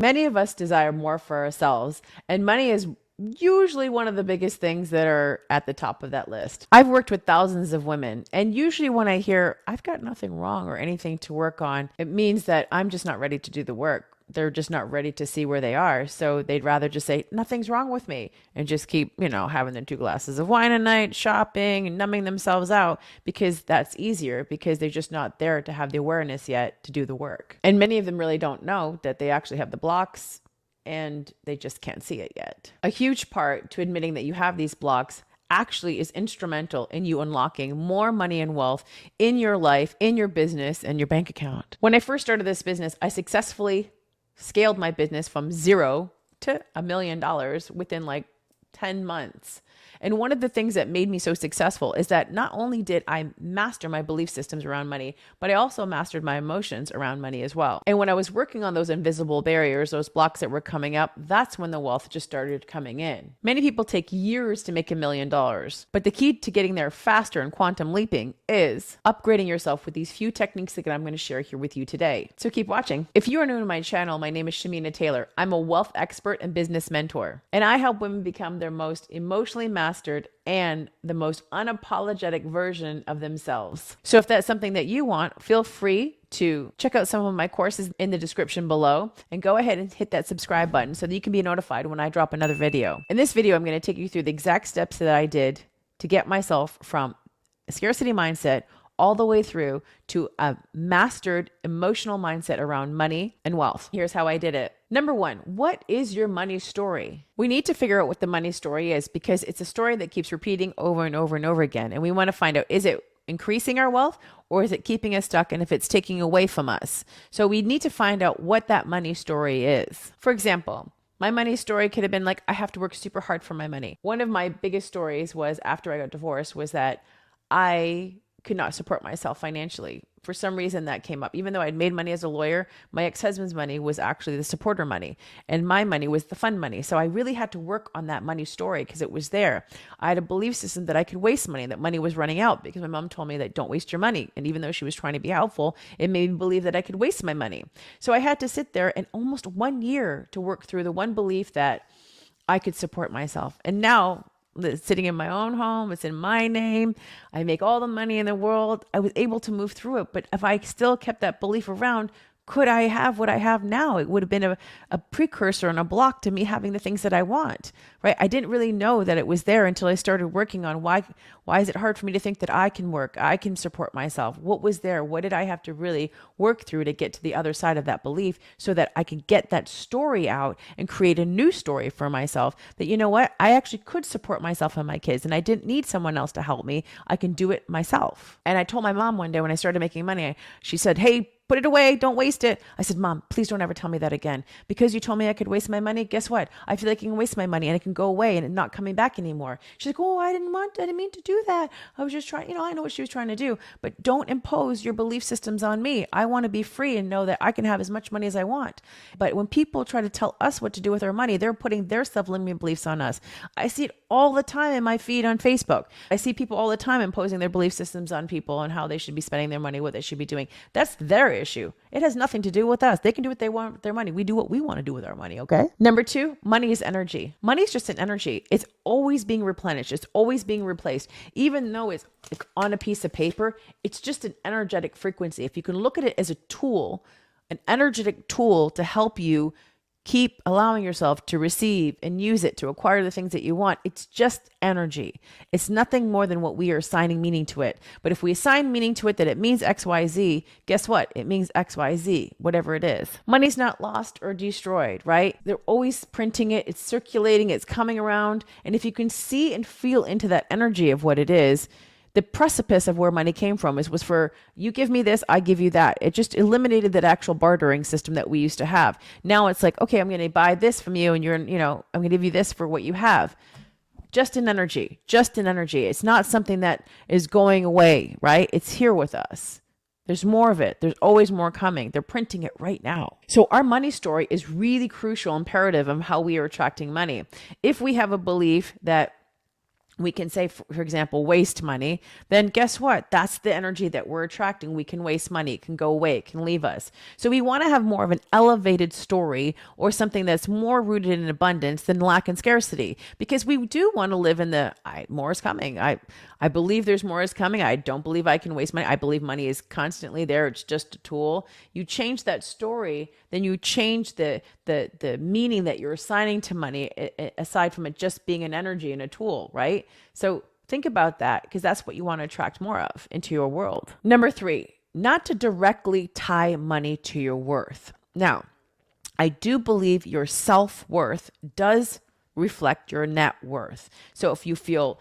Many of us desire more for ourselves, and money is usually one of the biggest things that are at the top of that list. I've worked with thousands of women, and usually when I hear I've got nothing wrong or anything to work on, it means that I'm just not ready to do the work. They're just not ready to see where they are. So they'd rather just say, nothing's wrong with me, and just keep, having their 2 glasses of wine a night, shopping, and numbing themselves out, because that's easier, because they're just not there to have the awareness yet to do the work. And many of them really don't know that they actually have the blocks, and they just can't see it yet. A huge part to admitting that you have these blocks actually is instrumental in you unlocking more money and wealth in your life, in your business, and your bank account. When I first started this business, I successfully scaled my business from $0 to $1 million within like 10 months. And one of the things that made me so successful is that not only did I master my belief systems around money, but I also mastered my emotions around money as well. And when I was working on those invisible barriers, those blocks that were coming up, that's when the wealth just started coming in. Many people take years to make $1 million, but the key to getting there faster and quantum leaping is upgrading yourself with these few techniques that I'm going to share here with you today. So keep watching. If you are new to my channel, my name is Shamina Taylor. I'm a wealth expert and business mentor, and I help women become their most emotionally mastered and the most unapologetic version of themselves. So if that's something that you want, feel free to check out some of my courses in the description below, and go ahead and hit that subscribe button so that you can be notified when I drop another video. In this video, I'm going to take you through the exact steps that I did to get myself from a scarcity mindset all the way through to a mastered emotional mindset around money and wealth. Here's how I did it. Number one, what is your money story? We need to figure out what the money story is, because it's a story that keeps repeating over and over and over again. And we want to find out, is it increasing our wealth, or is it keeping us stuck? And if it's taking away from us. So we need to find out what that money story is. For example, my money story could have been like, I have to work super hard for my money. One of my biggest stories was after I got divorced was that I could not support myself financially. For some reason that came up. Even though I'd made money as a lawyer, my ex-husband's money was actually the supporter money, and my money was the fund money. So I really had to work on that money story because it was there. I had a belief system that I could waste money, that money was running out, because my mom told me that don't waste your money. And even though she was trying to be helpful, it made me believe that I could waste my money. So I had to sit there and almost 1 year to work through the one belief that I could support myself. And now, it's sitting in my own home, it's in my name, I make all the money in the world, I was able to move through it. But if I still kept that belief around, could I have what I have now? It would have been a precursor and a block to me having the things that I want, right? I didn't really know that it was there until I started working on why is it hard for me to think that I can work, I can support myself? What was there? What did I have to really work through to get to the other side of that belief, so that I could get that story out and create a new story for myself that, you know what, I actually could support myself and my kids, and I didn't need someone else to help me. I can do it myself. And I told my mom one day when I started making money, she said, hey, put it away. Don't waste it. I said, Mom, please don't ever tell me that again. Because you told me I could waste my money. Guess what? I feel like I can waste my money and it can go away and it's not coming back anymore. She's like, oh, I didn't mean to do that. I was just trying, I know what she was trying to do, but don't impose your belief systems on me. I want to be free and know that I can have as much money as I want. But when people try to tell us what to do with our money, they're putting their self-limiting beliefs on us. I see it all the time in my feed on Facebook. I see people all the time imposing their belief systems on people on how they should be spending their money, what they should be doing. That's their issue. It has nothing to do with us. They can do what they want with their money. We do what we want to do with our money, okay? Number two, money is energy. Money is just an energy. It's always being replenished. It's always being replaced. Even though it's on a piece of paper, it's just an energetic frequency. If you can look at it as a tool, an energetic tool to help you keep allowing yourself to receive and use it to acquire the things that you want. It's just energy. It's nothing more than what we are assigning meaning to it. But if we assign meaning to it that it means XYZ, guess what? It means XYZ, whatever it is. Money's not lost or destroyed, right? They're always printing it. It's circulating. It's coming around. And if you can see and feel into that energy of what it is, the precipice of where money came from was for, you give me this, I give you that. It just eliminated that actual bartering system that we used to have. Now it's like, okay, I'm going to buy this from you and I'm going to give you this for what you have. Just an energy, just an energy. It's not something that is going away, right? It's here with us. There's more of it. There's always more coming. They're printing it right now. So our money story is really crucial, imperative of how we are attracting money. If we have a belief that we can say, for example, waste money, then guess what? That's the energy that we're attracting. We can waste money. It can go away. It can leave us. So we want to have more of an elevated story or something that's more rooted in abundance than lack and scarcity, because we do want to live in the more is coming. I believe there's more is coming. I don't believe I can waste money. I believe money is constantly there. It's just a tool. You change that story, then you change the meaning that you're assigning to money, aside from it just being an energy and a tool, right? So think about that, because that's what you want to attract more of into your world. Number 3, not to directly tie money to your worth. Now, I do believe your self-worth does reflect your net worth. So if you feel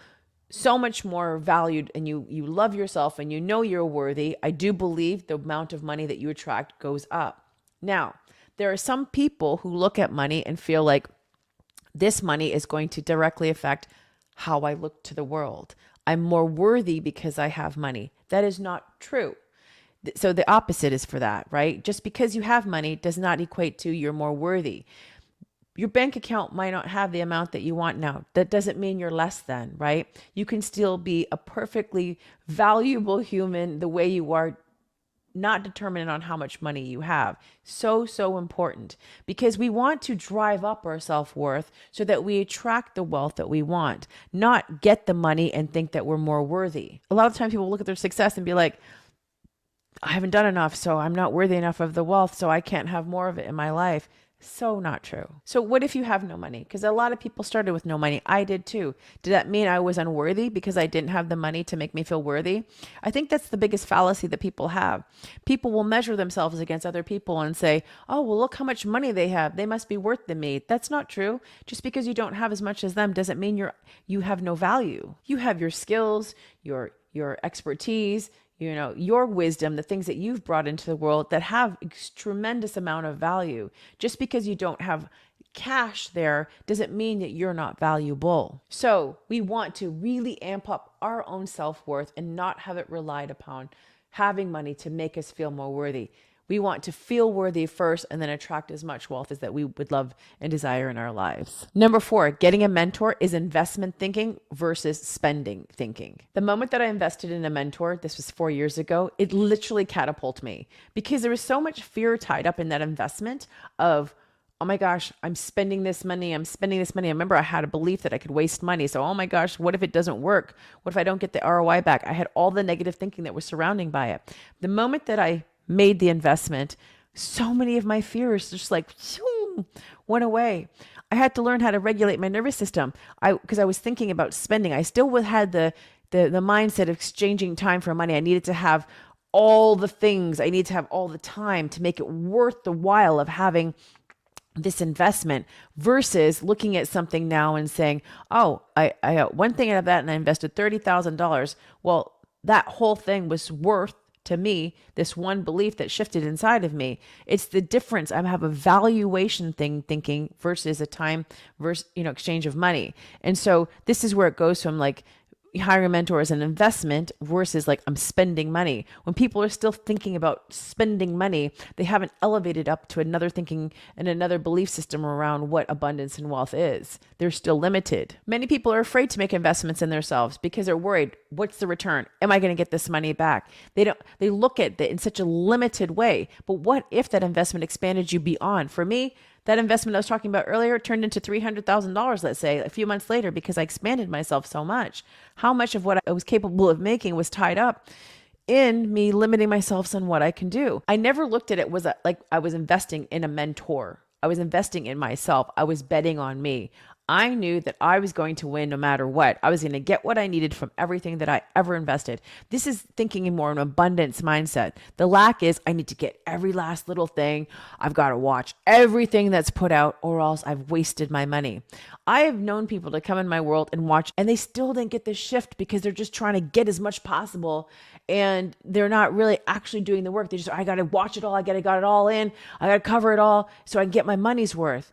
so much more valued and you love yourself and you know you're worthy, I do believe the amount of money that you attract goes up. Now, there are some people who look at money and feel like this money is going to directly affect how I look to the world. I'm more worthy because I have money. That is not true. So the opposite is for that, right? Just because you have money does not equate to you're more worthy. Your bank account might not have the amount that you want now. That doesn't mean you're less than, right? You can still be a perfectly valuable human the way you are, not determined on how much money you have. So important, because we want to drive up our self-worth so that we attract the wealth that we want, not get the money and think that we're more worthy. A lot of times people look at their success and be like, I haven't done enough, so I'm not worthy enough of the wealth, so I can't have more of it in my life. So not true. So what if you have no money? Because a lot of people started with no money. I did too. Did that mean I was unworthy because I didn't have the money to make me feel worthy? I think that's the biggest fallacy that people have. People will measure themselves against other people and say, oh, well, look how much money they have. They must be worth than me. That's not true. Just because you don't have as much as them doesn't mean you have no value. You have your skills, your expertise, your wisdom, the things that you've brought into the world that have a tremendous amount of value. Just because you don't have cash there doesn't mean that you're not valuable. So we want to really amp up our own self-worth and not have it relied upon having money to make us feel more worthy. We want to feel worthy first and then attract as much wealth as that we would love and desire in our lives. Number 4, getting a mentor is investment thinking versus spending thinking. The moment that I invested in a mentor, this was 4 years ago, it literally catapulted me, because there was so much fear tied up in that investment of, oh my gosh, I'm spending this money. I remember I had a belief that I could waste money. So, oh my gosh, what if it doesn't work? What if I don't get the ROI back? I had all the negative thinking that was surrounding by it. The moment that I made the investment, so many of my fears just like went away. I had to learn how to regulate my nervous system. Because I was thinking about spending. I still had the mindset of exchanging time for money. I needed to have all the things. I needed to have all the time to make it worth the while of having this investment, versus looking at something now and saying, oh, I got one thing out of that and I invested $30,000. Well, that whole thing was worth, to me, this one belief that shifted inside of me. It's the difference. I have a valuation thinking versus a time versus, exchange of money. And so this is where it goes from like hiring a mentor as an investment versus like I'm spending money. When people are still thinking about spending money, they haven't elevated up to another thinking and another belief system around what abundance and wealth is. They're still limited. Many people are afraid to make investments in themselves because they're worried, what's the return? Am I going to get this money back? They look at it in such a limited way. But what if that investment expanded you beyond? For me, that investment I was talking about earlier turned into $300,000, let's say, a few months later, because I expanded myself so much. How much of what I was capable of making was tied up in me limiting myself on what I can do. I never looked at it like I was investing in a mentor. I was investing in myself. I was betting on me. I knew that I was going to win no matter what. I was going to get what I needed from everything that I ever invested. This is thinking in more of an abundance mindset. The lack is I need to get every last little thing. I've got to watch everything that's put out or else I've wasted my money. I have known people to come in my world and watch and they still didn't get this shift because they're just trying to get as much possible and they're not really actually doing the work. They just, I got to watch it all. I got to got it all in. I got to cover it all so I can get my money's worth.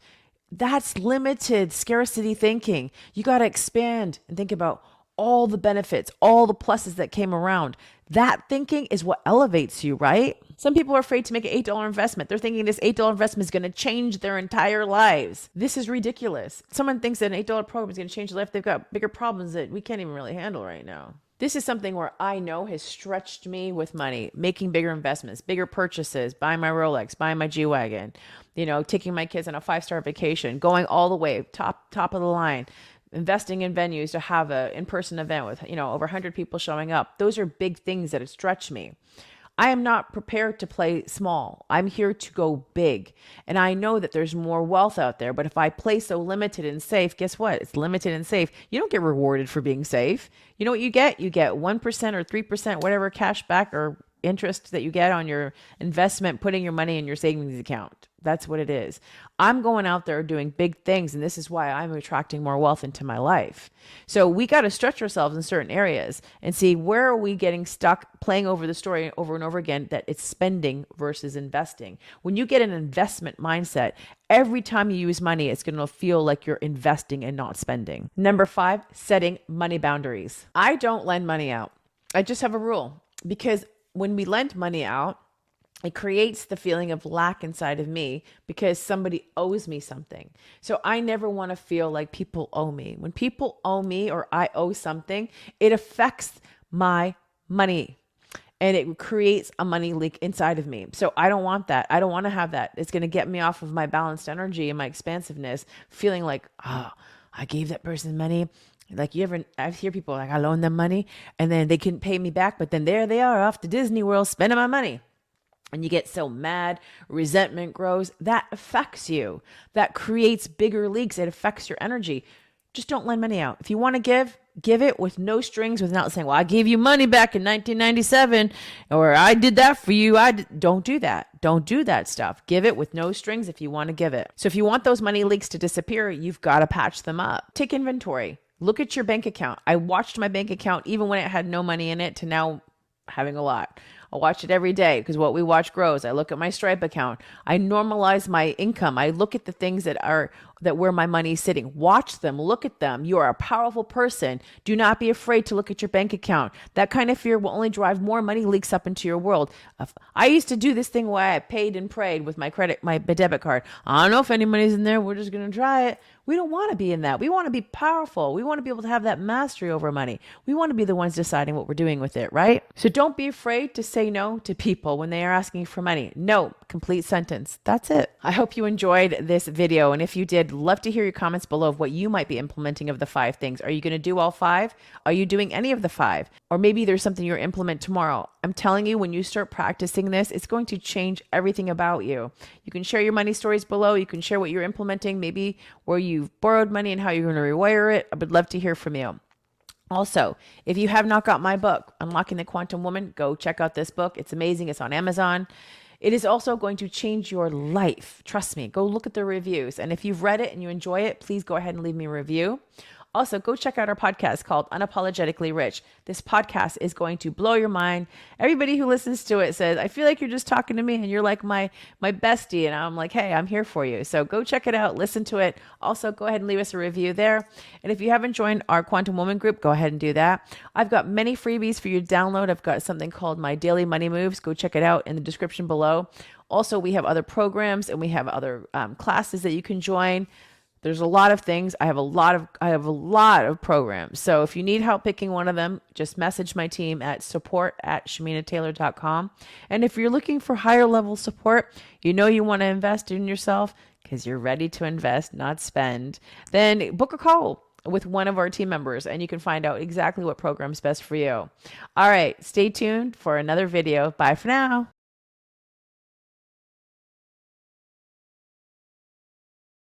That's limited scarcity thinking. You got to expand and think about all the benefits, all the pluses that came around. That thinking is what elevates you, right? Some people are afraid to make an $8 investment. They're thinking this $8 investment is going to change their entire lives. This is ridiculous. Someone thinks that an $8 program is going to change their life. They've got bigger problems that we can't even really handle right now. This is something where I know has stretched me with money, making bigger investments, bigger purchases, buying my Rolex, buying my G-Wagon, taking my kids on a 5-star vacation, going all the way top of the line, investing in venues to have a in-person event with, over 100 people showing up. Those are big things that have stretched me. I am not prepared to play small. I'm here to go big. And I know that there's more wealth out there. But if I play so limited and safe, guess what? It's limited and safe. You don't get rewarded for being safe. You know what you get? You get 1% or 3%, whatever cash back or interest that you get on your investment, putting your money in your savings account. That's what it is. I'm going out there doing big things, and this is why I'm attracting more wealth into my life. So we got to stretch ourselves in certain areas and see where are we getting stuck playing over the story over and over again that it's spending versus investing. When you get an investment mindset, every time you use money, it's going to feel like you're investing and not spending. Number 5, setting money boundaries. I don't lend money out. I just have a rule, because when we lend money out, it creates the feeling of lack inside of me because somebody owes me something. So I never want to feel like people owe me. When people owe me or I owe something, it affects my money and it creates a money leak inside of me. So I don't want that. I don't want to have that. It's going to get me off of my balanced energy and my expansiveness, feeling like, oh, I gave that person money. Like I hear people like, I loan them money and then they couldn't pay me back, but then there they are off to Disney World spending my money. And you get so mad, resentment grows. That affects you. That creates bigger leaks. It affects your energy. Just don't lend money out. If you want to give it with no strings, without saying, well, I gave you money back in 1997, or I did that for you. Don't do that. Don't do that stuff. Give it with no strings if you want to give it. So if you want those money leaks to disappear, you've got to patch them up. Take inventory. Look at your bank account. I watched my bank account even when it had no money in it to now having a lot. I watch it every day because what we watch grows. I look at my Stripe account. I normalize my income. I look at the things that where my money is sitting. Watch them. Look at them. You are a powerful person. Do not be afraid to look at your bank account. That kind of fear will only drive more money leaks up into your world. I used to do this thing where I paid and prayed with my debit card. I don't know if any money's in there. We're just going to try it. We don't want to be in that. We want to be powerful. We want to be able to have that mastery over money. We want to be the ones deciding what we're doing with it, right? So don't be afraid to say no to people when they are asking for money. No, complete sentence. That's it. I hope you enjoyed this video. And if you did, love to hear your comments below of what you might be implementing of the 5 things. Are you going to do all 5? Are you doing any of the 5? Or maybe there's something you'll implement tomorrow. I'm telling you, when you start practicing this, it's going to change everything about you. You can share your money stories below. You can share what you're implementing, maybe where you've borrowed money and how you're going to rewire it. I would love to hear from you. Also, if you have not got my book, Unlocking the Quantum Woman, go check out this book. It's amazing. It's on Amazon. It is also going to change your life. Trust me. Go look at the reviews. And if you've read it and you enjoy it, please go ahead and leave me a review. Also, go check out our podcast called Unapologetically Rich. This podcast is going to blow your mind. Everybody who listens to it says, I feel like you're just talking to me and you're like my bestie. And I'm like, hey, I'm here for you. So go check it out. Listen to it. Also, go ahead and leave us a review there. And if you haven't joined our Quantum Woman group, go ahead and do that. I've got many freebies for you to download. I've got something called my Daily Money Moves. Go check it out in the description below. Also, we have other programs and we have other classes that you can join. There's a lot of things. I have a lot of programs. So if you need help picking one of them, just message my team at support@shaminataylor.com. And if you're looking for higher level support, you want to invest in yourself because you're ready to invest, not spend, then book a call with one of our team members and you can find out exactly what program's best for you. All right, stay tuned for another video. Bye for now.